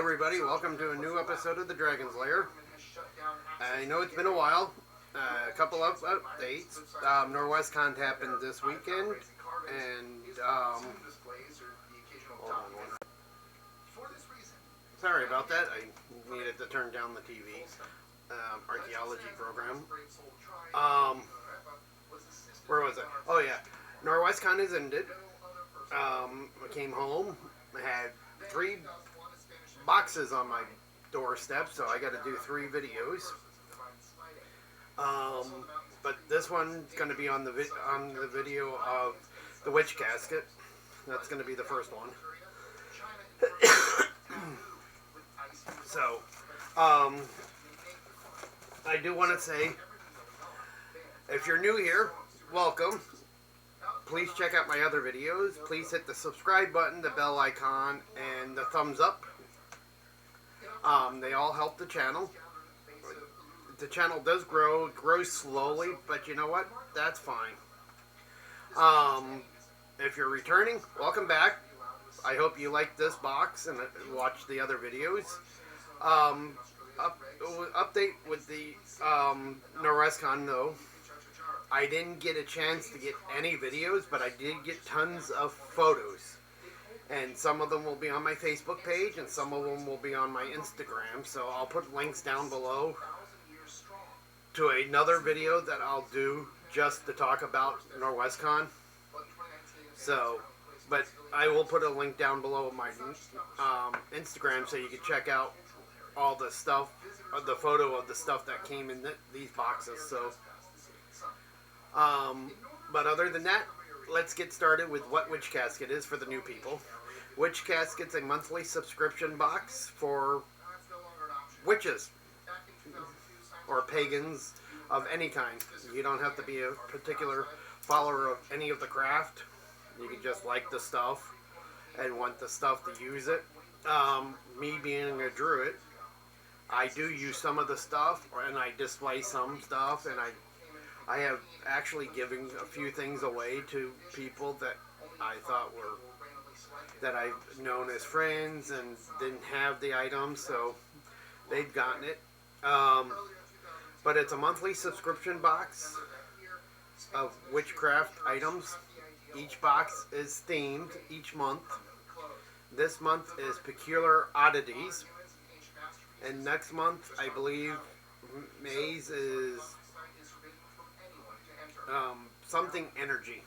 everybody, welcome to a new episode of the Dragon's Lair. I know it's been a while, a couple of updates. NorwestCon happened this weekend, and hold on one. Sorry about that, I needed to turn down the TV, archaeology program. Where was it? Oh yeah, NorwestCon has ended. I came home, I had 3 boxes on my doorstep, so I got to do 3 videos. But this one's going to be on the video of the witch casket. That's going to be the first one. So, I do want to say, if you're new here, welcome. Please check out my other videos. Please hit the subscribe button, the bell icon, and the thumbs up. They all help the channel. The channel does grow. It grows slowly, but you know what? That's fine. If you're returning, welcome back. I hope you like this box and watch the other videos. Update with the NorwestCon though. I didn't get a chance to get any videos, but I did get tons of photos. And some of them will be on my Facebook page, and some of them will be on my Instagram. So I'll put links down below to another video that I'll do just to talk about NorwestCon. So, but I will put a link down below my Instagram so you can check out all the stuff, the photo of the stuff that came in these boxes. So, but other than that, let's get started with what Witch Casket is for the new people. Witch Casket's a monthly subscription box for witches or pagans of any kind. You don't have to be a particular follower of any of the craft. You can just like the stuff and want the stuff to use it. Me being a druid, I do use some of the stuff, and I display some stuff, and I have actually given a few things away to people that I thought were, that I've known as friends and didn't have the items, so they've gotten it. But it's a monthly subscription box of witchcraft items. Each box is themed each month. This month is Peculiar Oddities. And next month, I believe, May's is something energy.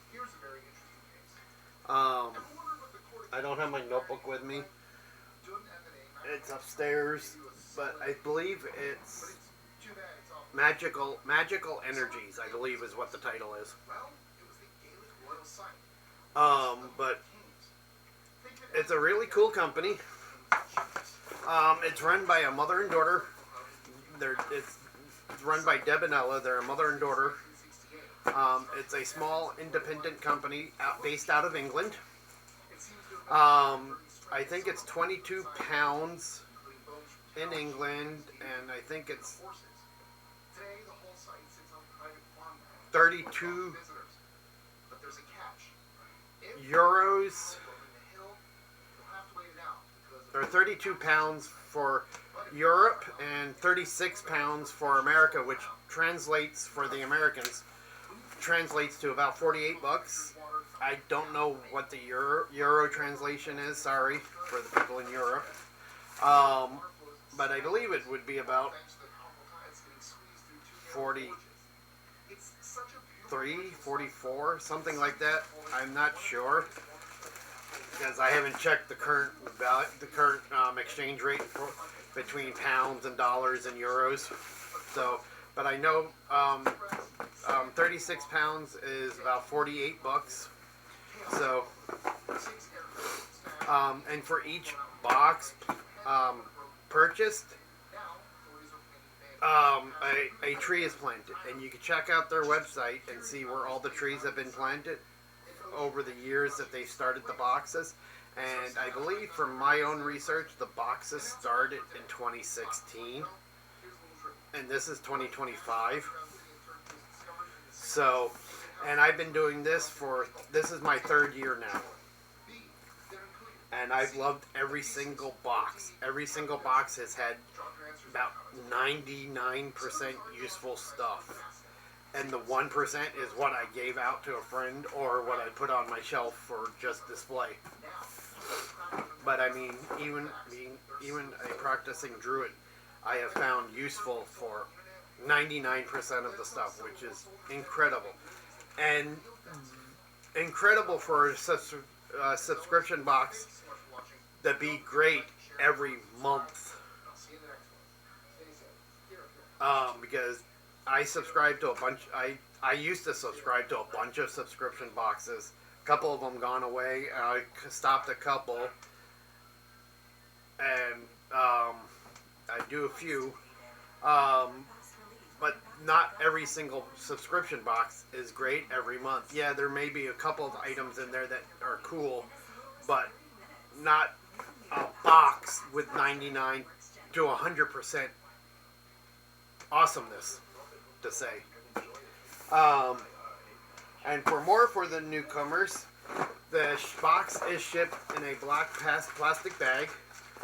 I don't have my notebook with me. It's upstairs, but I believe it's magical energies, I believe is what the title is. But it's a really cool company. It's run by a mother and daughter. It's run by Deb and Ella. They're a mother and daughter. It's a small independent company based out of England. I think it's £22 in England, and I think it's 32 euros. There are 32 pounds for Europe and 36 pounds for America, which translates for the Americans translates to about 48 bucks. I don't know what the euro translation is. Sorry for the people in Europe. But I believe it would be about 43, 44, something like that. I'm not sure because I haven't checked the current exchange rate between pounds and dollars and euros. So, but I know 36 pounds is about 48 bucks. So, and for each box purchased, a tree is planted, and you can check out their website and see where all the trees have been planted over the years that they started the boxes. And I believe from my own research, the boxes started in 2016, and this is 2025. So, and I've been doing this this is my 3rd year now. and I've loved every single box. Every single box has had about 99% useful stuff. And the 1% is what I gave out to a friend or what I put on my shelf for just display. But I mean, even a practicing druid, I have found useful for 99% of the stuff, which is incredible. And incredible for a subscription box to be great every month. Because I subscribe to a bunch. I used to subscribe to a bunch of subscription boxes. A couple of them gone away. I stopped a couple, and I do a few. But not every single subscription box is great every month. Yeah, there may be a couple of items in there that are cool, but not a box with 99 to 100% awesomeness to say. And for the newcomers, the box is shipped in a black plastic bag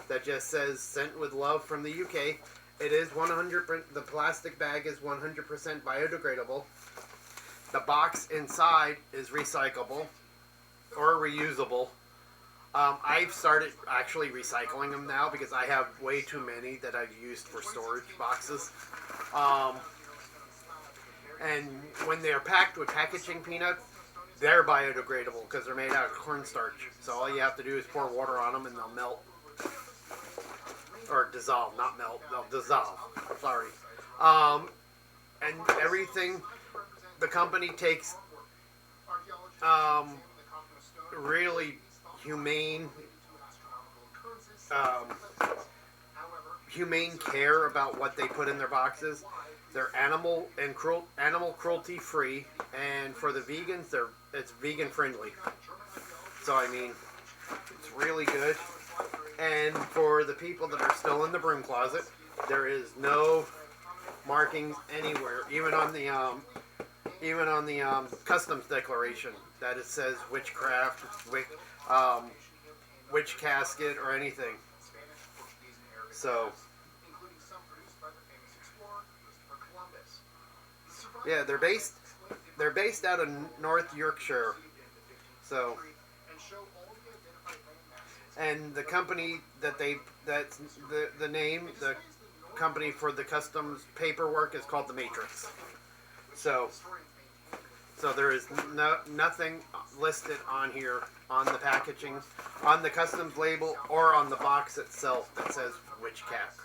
that just says "Sent with love from the UK." It is 100%. The plastic bag is 100% biodegradable. The box inside is recyclable or reusable. I've started actually recycling them now because I have way too many that I've used for storage boxes. And when they're packed with packaging peanuts, they're biodegradable because they're made out of cornstarch. So all you have to do is pour water on them and they'll melt. Or dissolve, not melt. They'll dissolve. Sorry. And everything, the company takes really humane care about what they put in their boxes. They're animal cruelty free, and for the vegans, it's vegan friendly. So I mean, it's really good. And for the people that are still in the broom closet, there is no markings anywhere, even on the customs declaration, that it says witchcraft, witch casket, or anything. So, yeah, they're based out of North Yorkshire. So, and the company the company for the customs paperwork is called the Matrix. So there is nothing listed on here on the packaging, on the customs label, or on the box itself that says witch craft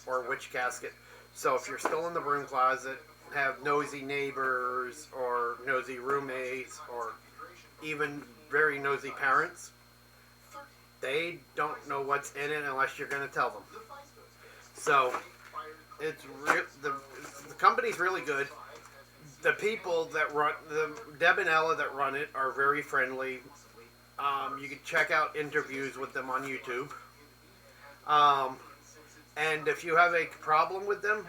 or witch casket. So if you're still in the broom closet, have nosy neighbors or nosy roommates or even very nosy parents, they don't know what's in it unless you're going to tell them. So it's the company's really good. The people that run Deb and Ella that run it are very friendly. You can check out interviews with them on YouTube. And if you have a problem with them,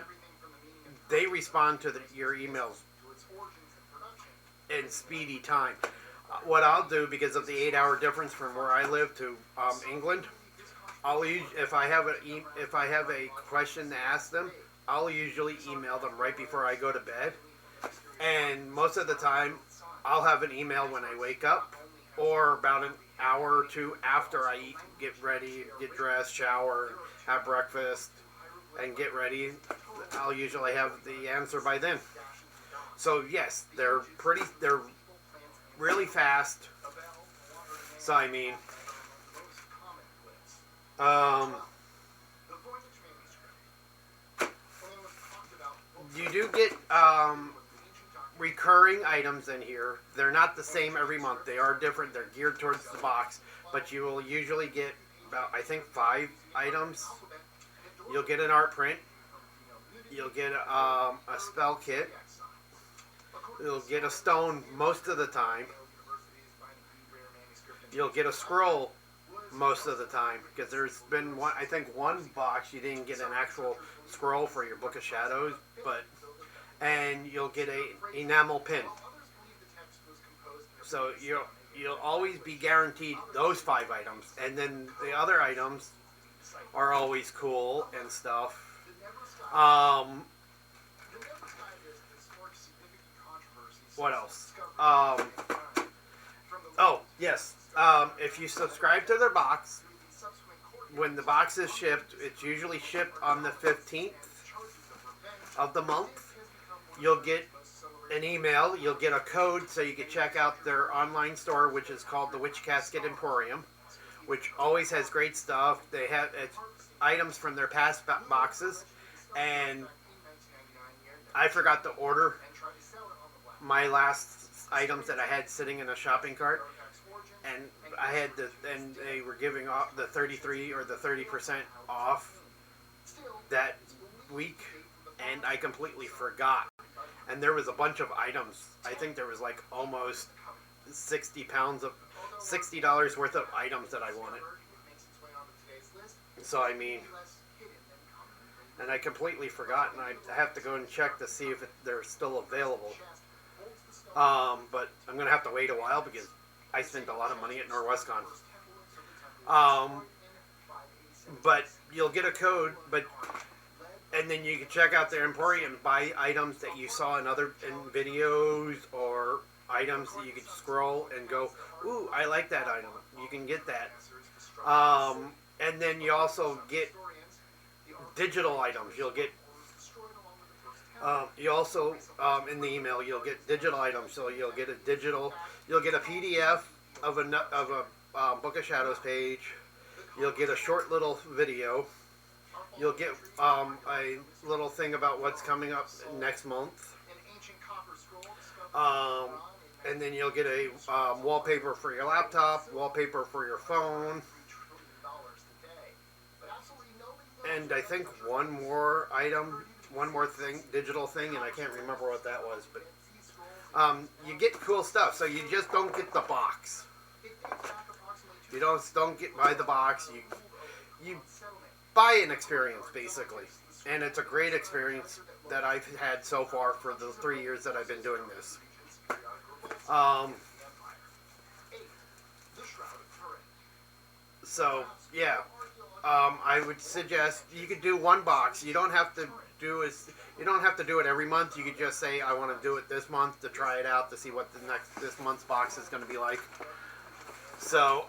they respond to your emails in speedy time. What I'll do, because of the 8-hour difference from where I live to England, if I have a question to ask them, I'll usually email them right before I go to bed. And most of the time, I'll have an email when I wake up, or about an hour or two after I eat, get ready, get dressed, shower, have breakfast, and get ready. I'll usually have the answer by then. So yes, they're really fast. So I mean, you do get recurring items in here. They're not the same every month. They are different. They're geared towards the box, but you will usually get about, I think, 5 items. You'll get an art print. You'll get a spell kit. You'll get a stone most of the time. You'll get a scroll most of the time, because there's been one box you didn't get an actual scroll for your Book of Shadows, and you'll get a enamel pin. So you'll always be guaranteed those 5 items, and then the other items are always cool and stuff. What else? Oh, yes. If you subscribe to their box, when the box is shipped, it's usually shipped on the 15th of the month. You'll get an email. You'll get a code so you can check out their online store, which is called the Witch Casket Emporium, which always has great stuff. They have items from their past boxes, and I forgot to order my last items that I had sitting in a shopping cart, and and they were giving off the 33 or the 30% off that week, and I completely forgot. And there was a bunch of items. I think there was like almost $60 worth of items that I wanted. So I mean, and I completely forgot, and I have to go and check to see if they're still available. But I'm gonna have to wait a while because I spent a lot of money at Norwestcon. But you'll get a code, and then you can check out their Emporium, buy items that you saw in videos, or items that you could scroll and go, ooh, I like that item. You can get that. And then you also get digital items. You'll get you also in the email you'll get digital items. So you'll get a PDF of a Book of Shadows page. You'll get a short little video. You'll get a little thing about what's coming up next month. And then you'll get a wallpaper for your laptop, wallpaper for your phone, and I think one more thing, digital thing, and I can't remember what that was, but you get cool stuff. So you just don't get the box. You don't buy the box. You buy an experience, basically, and it's a great experience that I've had so far for the 3 years that I've been doing this. So yeah, I would suggest you could do one box. You don't have to do it every month. You could just say, I want to do it this month to try it out to see what this month's box is going to be like. So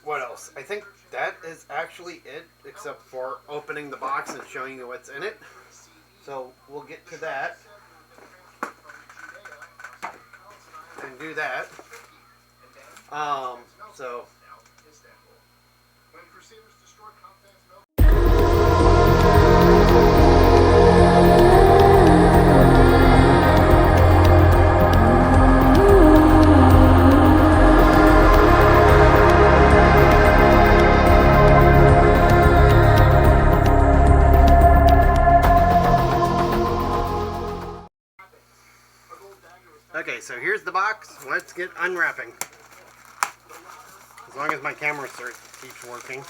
what else? I think that is actually it, except for opening the box and showing you what's in it. So we'll get to that and do that. So okay, so here's the box. Let's get unwrapping. As long as my camera keeps working.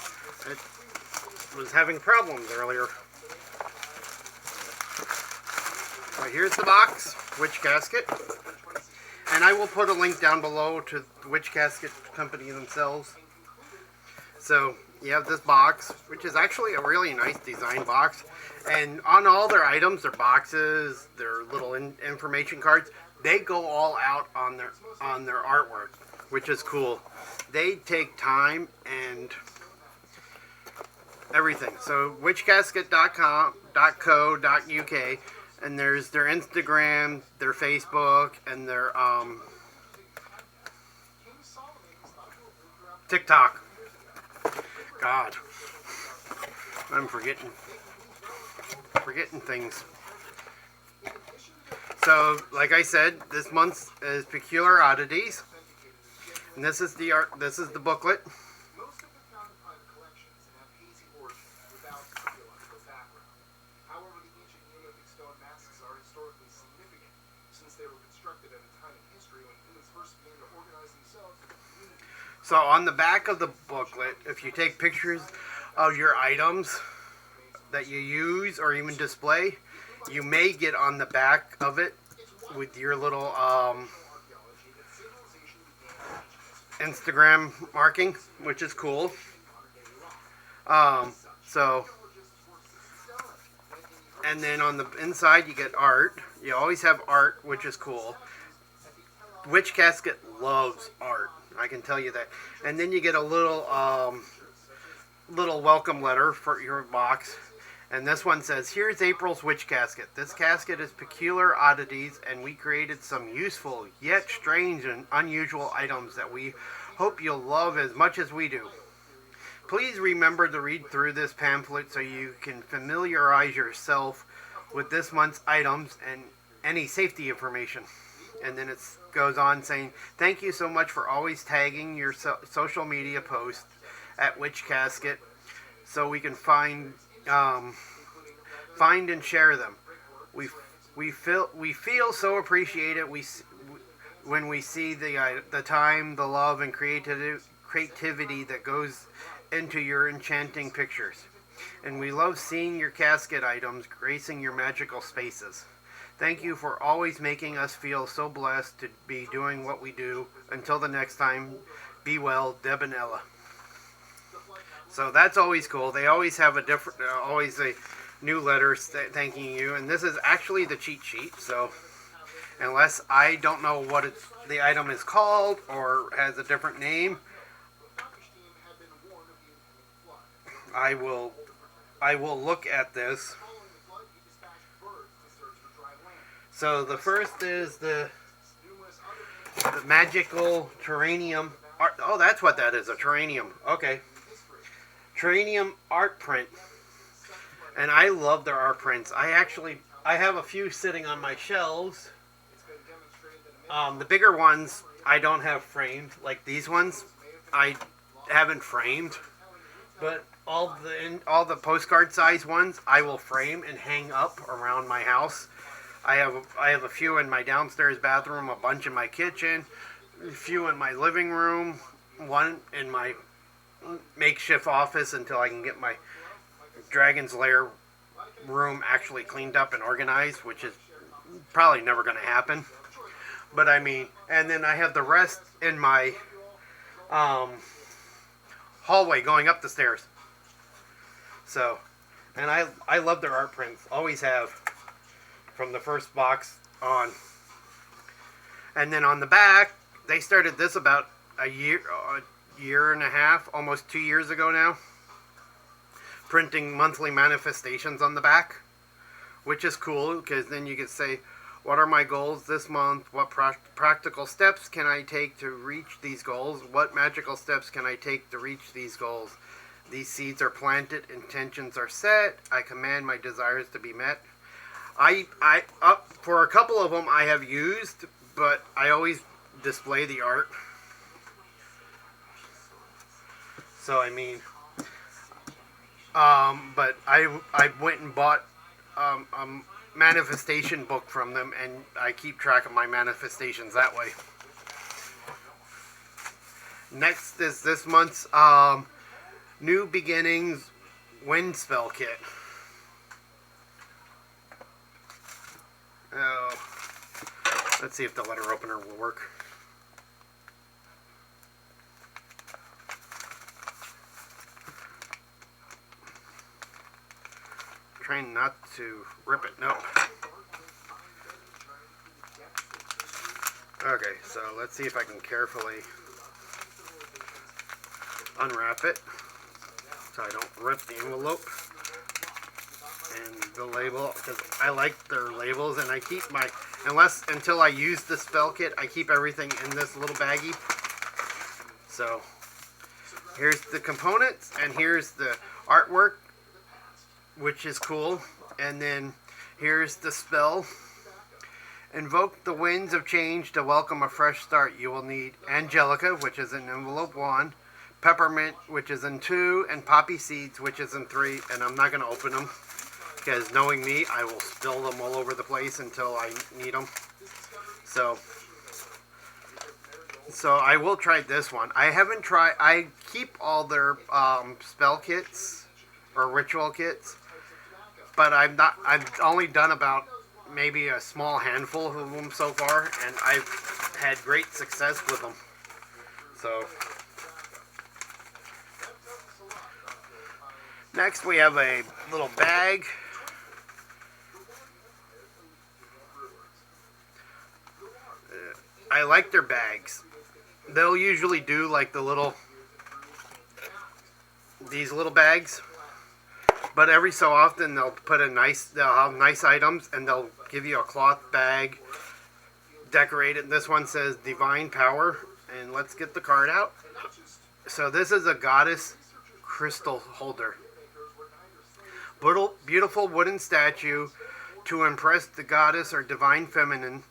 It was having problems earlier. So here's the box, Witch Casket. And I will put a link down below to the Witch Casket company themselves. So you have this box, which is actually a really nice design box. And on all their items, their boxes, their little information cards, they go all out on their artwork, which is cool. They take time and everything. So witchcasket.co.uk, and there's their Instagram, their Facebook, and their TikTok. God, I'm forgetting things. So, like I said, this month is Peculiar Oddities, and this is the art. This is the booklet. So on the back of the booklet, if you take pictures of your items that you use or even display, you may get on the back of it with your little Instagram marking, which is cool. So, and then on the inside you get art. You always have art, which is cool. Witch Casket loves art, I can tell you that. And then you get a little welcome letter for your box. And this one says, "Here's April's Witch Casket. This casket is peculiar oddities, and we created some useful, yet strange and unusual items that we hope you'll love as much as we do. Please remember to read through this pamphlet so you can familiarize yourself with this month's items and any safety information." And then it goes on saying, "Thank you so much for always tagging your social media posts at Witch Casket so we can find and share them. We feel so appreciated when we see the time, the love, and creativity that goes into your enchanting pictures. And we love seeing your casket items gracing your magical spaces. Thank you for always making us feel so blessed to be doing what we do. Until the next time, be well, Deb and Ella." So that's always cool. They always have always a new letter thanking you. And this is actually the cheat sheet. So unless I don't know what the item is called or has a different name, I will look at this. So the first is the magical terranium art. Oh, that's what that is, a terranium. Okay. Terranium art print. And I love their art prints. I have a few sitting on my shelves. The bigger ones I don't have framed. Like these ones, I haven't framed. But all the postcard size ones, I will frame and hang up around my house. I have a few in my downstairs bathroom, a bunch in my kitchen, a few in my living room, one in my makeshift office until I can get my Dragon's Lair room actually cleaned up and organized, which is probably never going to happen. But I mean, and then I have the rest in my hallway going up the stairs. So, and I love their art prints, always have, from the first box on. And then on the back, they started this about a year and a half, almost 2 years ago now, printing monthly manifestations on the back, which is cool because then you can say, what are my goals this month? What practical steps can I take to reach these goals? What magical steps can I take to reach these goals? These seeds are planted, intentions are set. I command my desires to be met. For a couple of them I have used, but I always display the art. So I mean, but I went and bought a manifestation book from them, and I keep track of my manifestations that way. Next is this month's New Beginnings Wind Spell Kit. Let's see if the letter opener will work. Trying not to rip it. Nope. Okay, so let's see if I can carefully unwrap it so I don't rip the envelope and the label, because I like their labels, and I keep until I use the spell kit, I keep everything in this little baggie. So here's the components, and here's the artwork, which is cool. And then here's the spell. Invoke the winds of change to welcome a fresh start. You will need Angelica, which is in envelope 1, Peppermint, which is in 2, and Poppy Seeds, which is in 3. And I'm not going to open them, because knowing me, I will spill them all over the place until I need them. So I will try this one. I keep all their spell kits or ritual kits, but I've only done about maybe a small handful of them so far, and I've had great success with them. So next we have a little bag. I like their bags. They'll usually do like these little bags, but every so often they'll have nice items, and they'll give you a cloth bag decorated. This one says Divine Power, and let's get the card out. So this is a goddess crystal holder. Beautiful wooden statue to impress the goddess or divine feminine,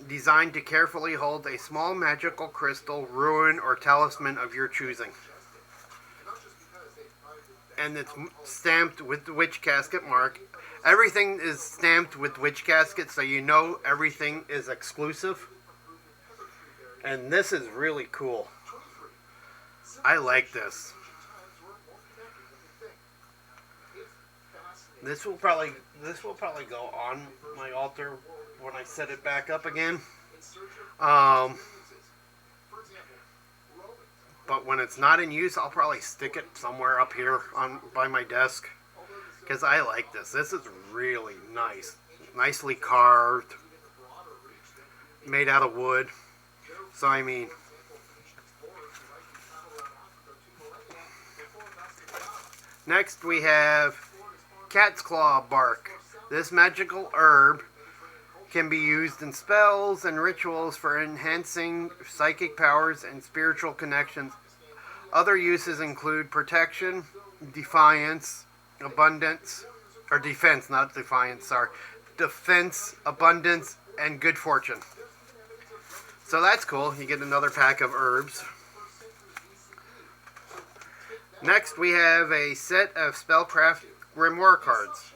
designed to carefully hold a small magical crystal, ruin, or talisman of your choosing. And it's stamped with the witch casket mark. Everything is stamped with witch casket, so you know everything is exclusive. And this is really cool. I like this. This will probably go on my altar when I set it back up again. But when it's not in use, I'll probably stick it somewhere up here by my desk, because I like this. This is really nice. Nicely carved. Made out of wood. So I mean, next we have cat's claw bark. This magical herb can be used in spells and rituals for enhancing psychic powers and spiritual connections. Other uses include protection, defiance, abundance, or defense, not defiance, sorry. Defense, abundance, and good fortune. So that's cool. You get another pack of herbs. Next we have a set of spellcraft grimoire cards.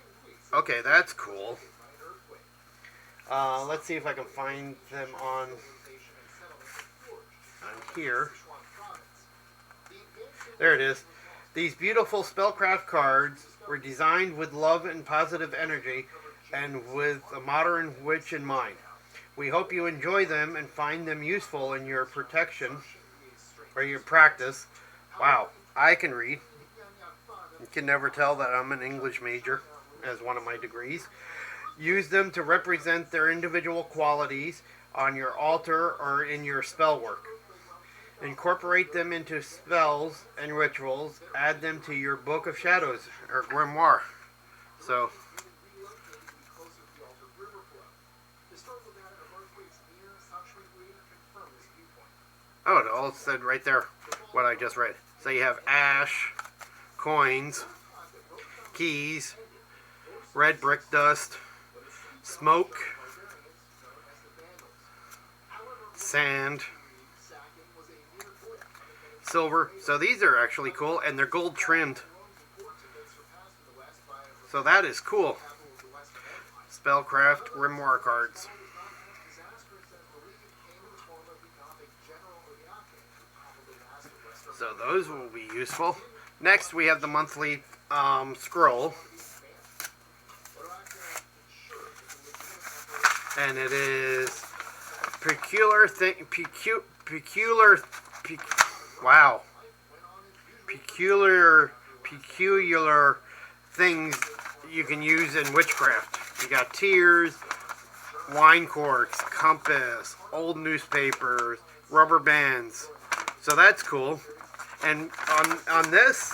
Okay, that's cool. Let's see if I can find them on here. There it is. These beautiful spellcraft cards were designed with love and positive energy, and with a modern witch in mind. We hope you enjoy them and find them useful in your protection or your practice. Wow, I can read. You can never tell that I'm an English major as one of my degrees. Use them to represent their individual qualities on your altar or in your spell work. Incorporate them into spells and rituals. Add them to your Book of Shadows or grimoire. So, oh, it all said right there what I just read. So you have ash, coins, keys, red brick dust, smoke, sand, silver. So these are actually cool, and they're gold trimmed. So that is cool. Spellcraft grimoire cards. So those will be useful. Next we have the monthly scroll. And it is peculiar things you can use in witchcraft. You got tears, wine corks, compass, old newspapers, rubber bands. So that's cool. And on this,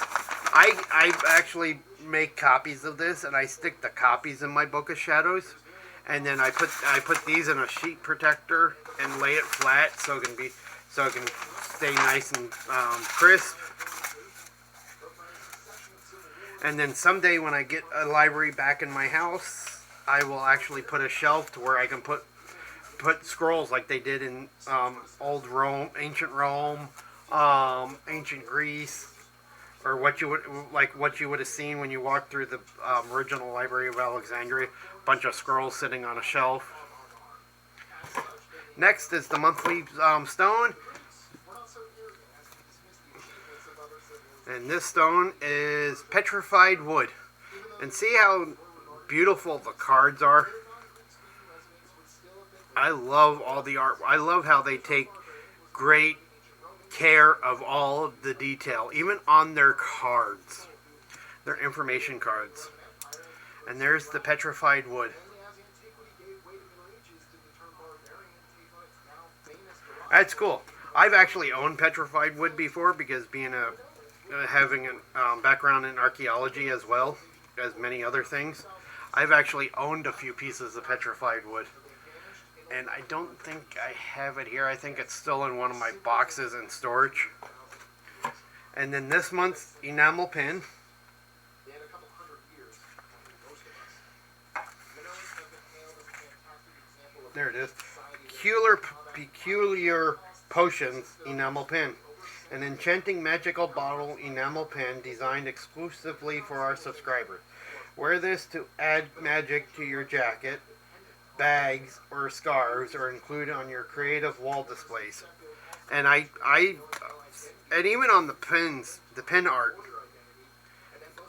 I actually make copies of this, and I stick the copies in my Book of Shadows. And then I put these in a sheet protector and lay it flat so it can stay nice and crisp. And then someday when I get a library back in my house, I will actually put a shelf to where I can put scrolls like they did in old Rome, ancient Rome, ancient Greece, or what you would have seen when you walked through the original Library of Alexandria. Bunch of scrolls sitting on a shelf. Next is the monthly stone. And this stone is petrified wood. And see how beautiful the cards are. I love all the art. I love how they take great care of all of the detail, even on their cards, their information cards. And there's the petrified wood. That's cool. I've actually owned petrified wood before because being having a background in archaeology as well as many other things, I've actually owned a few pieces of petrified wood. And I don't think I have it here. I think it's still in one of my boxes in storage. And then this month's enamel pin. There it is. Peculiar Potions enamel pin. An enchanting magical bottle enamel pin designed exclusively for our subscribers. Wear this to add magic to your jacket, bags, or scarves, or include on your creative wall displays. And and even on the pins, the pin art,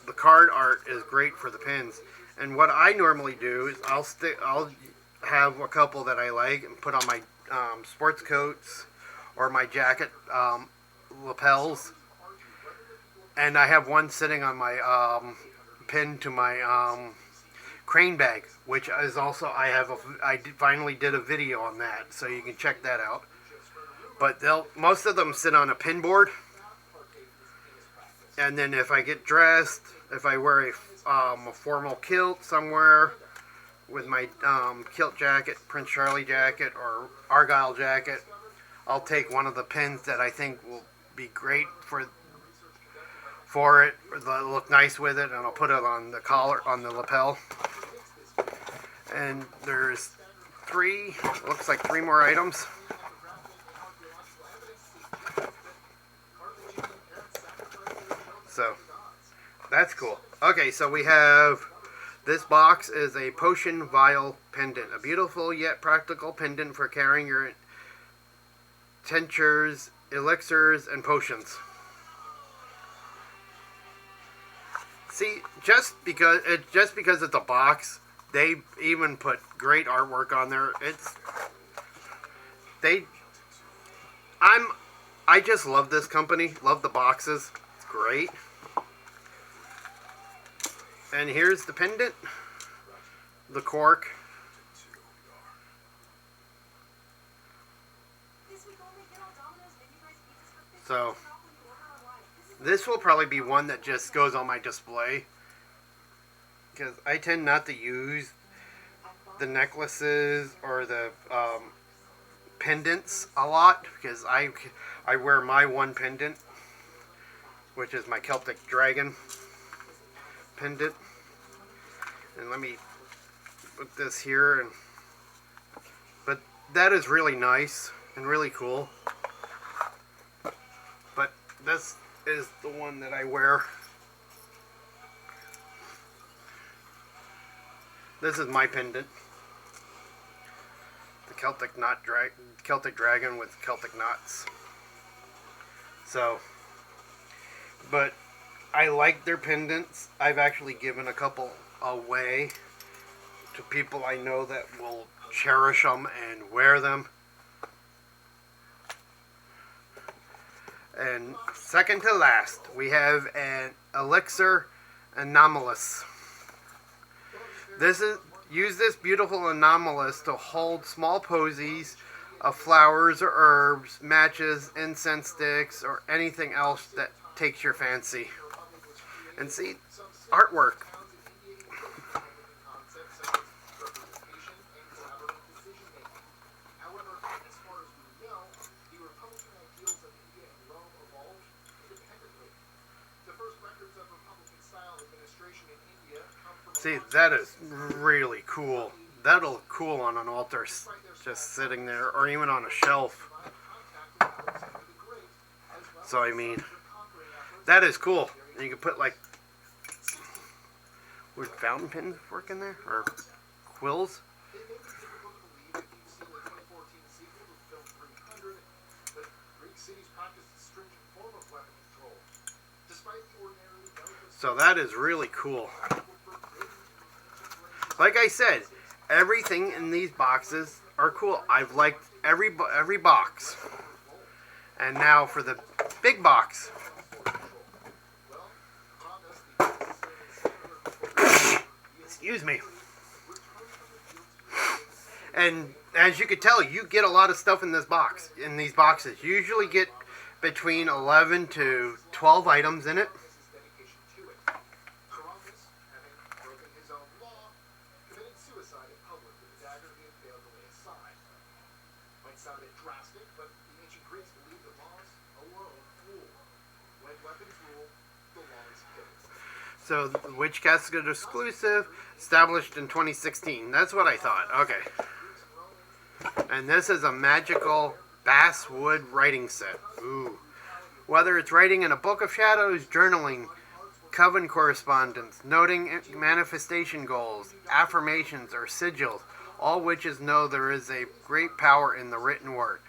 the card art is great for the pins. And what I normally do is I'll have a couple that I like and put on my sports coats or my jacket lapels, and I have one sitting on my pinned to my crane bag, which is also I finally did a video on that, so you can check that out. But most of them sit on a pin board, and then if I get dressed, if I wear a formal kilt somewhere with my kilt jacket, Prince Charlie jacket, or Argyle jacket, I'll take one of the pins that I think will be great for it, look nice with it, and I'll put it on the collar, on the lapel. And there's looks like three more items. So that's cool. Okay, so we have, this box is a potion vial pendant, a beautiful yet practical pendant for carrying your tinctures, elixirs, and potions. See, just because it's a box, they even put great artwork on there. I just love this company. Love the boxes. It's great. And here's the pendant, the cork. So this will probably be one that just goes on my display, because I tend not to use the necklaces or the pendants a lot, because I wear my one pendant, which is my Celtic Dragon pendant. And let me put this here, but that is really nice and really cool. But this is the one that I wear. This is my pendant, the Celtic Dragon with Celtic knots. So, but I like their pendants. I've actually given a couple away to people I know that will cherish them and wear them. And second to last, we have an elixir anomalous. Use this beautiful anomalous to hold small posies of flowers or herbs, matches, incense sticks, or anything else that takes your fancy. And see, artwork. See, that is really cool. That'll look cool on an altar, just sitting there, or even on a shelf. So, I mean, that is cool. And you can put, like, would fountain pens work in there? Or quills? So that is really cool. Like I said, everything in these boxes are cool. I've liked every box. And now for the big box. Excuse me. And as you can tell, you get a lot of stuff in this box. In these boxes, you usually get between 11 to 12 items in it. So, the Witch Casket exclusive, established in 2016. That's what I thought. Okay. And this is a magical basswood writing set. Ooh. Whether it's writing in a book of shadows, journaling, coven correspondence, noting manifestation goals, affirmations, or sigils, all witches know there is a great power in the written word.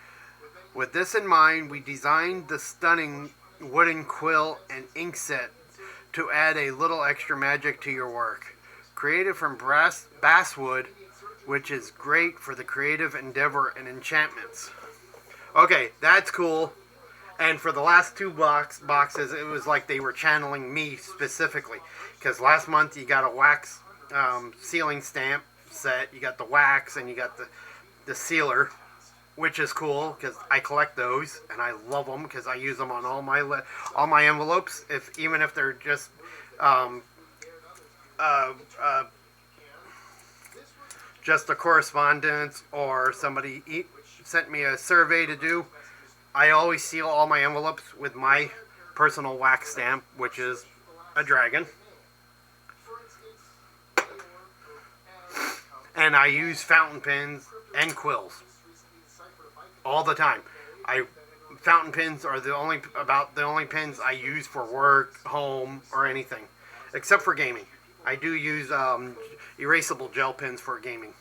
With this in mind, we designed the stunning wooden quill and ink set to add a little extra magic to your work. Created from basswood, which is great for the creative endeavor and enchantments. Okay, that's cool. And for the last two boxes, it was like they were channeling me specifically. Because last month you got a wax sealing stamp set, you got the wax, and you got the sealer, which is cool because I collect those and I love them because I use them on all my envelopes, even if they're just just a correspondence or somebody sent me a survey to do. I always seal all my envelopes with my personal wax stamp, which is a dragon. And I use fountain pens and quills all the time. Fountain pens are the only pens I use for work, home, or anything, except for gaming. I do use erasable gel pens for gaming.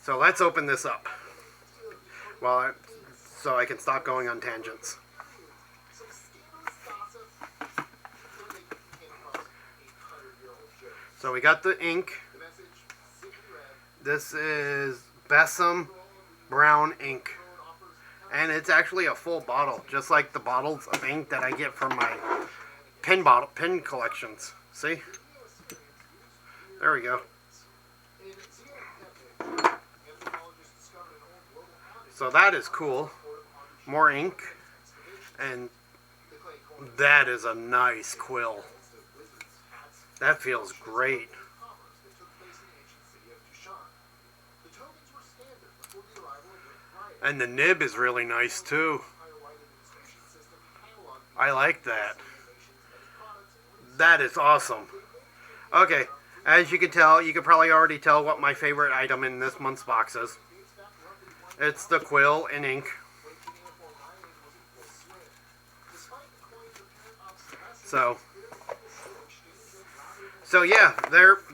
So let's open this up. So I can stop going on tangents. So we got the ink. This is Besom Brown ink. And it's actually a full bottle, just like the bottles of ink that I get from my pen collections. See? There we go. So that is cool. More ink. And that is a nice quill. That feels great. And the nib is really nice too. I like that. That is awesome. Okay, as you can tell, you can probably already tell what my favorite item in this month's box is. It's the quill and ink. So yeah,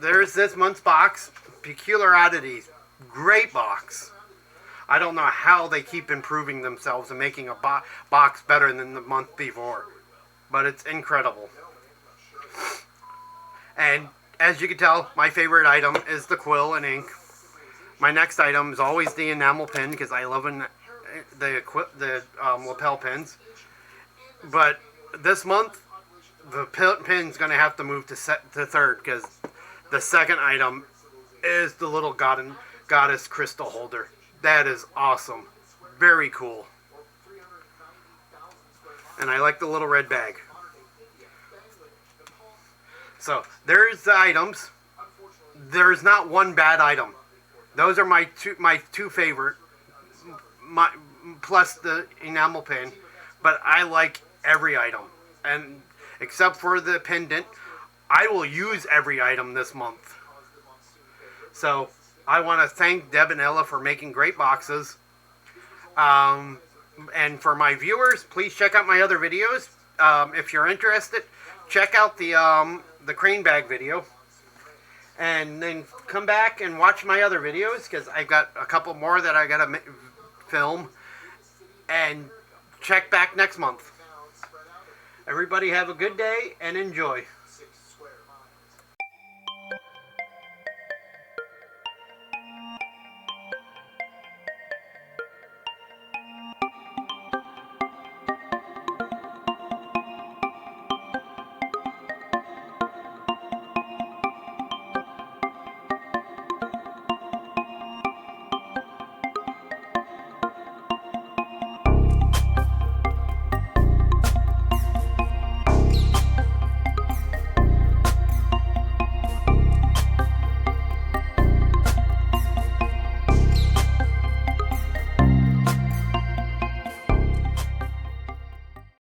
there's this month's box. Peculiar Oddities. Great box. I don't know how they keep improving themselves and making a box better than the month before. But it's incredible. And as you can tell, my favorite item is the quill and ink. My next item is always the enamel pin because I love the lapel pins. But this month, the pin's going to have to move to third because the second item is the little goddess crystal holder. That is awesome. Very cool. And I like the little red bag. So, there's the items. There's not one bad item. Those are my two favorite. Plus the enamel pin. But I like every item. And except for the pendant, I will use every item this month. So, I want to thank Deb and Ella for making great boxes. And for my viewers, please check out my other videos. If you're interested, check out the crane bag video. And then come back and watch my other videos because I've got a couple more that I got to film. And check back next month. Everybody have a good day and enjoy.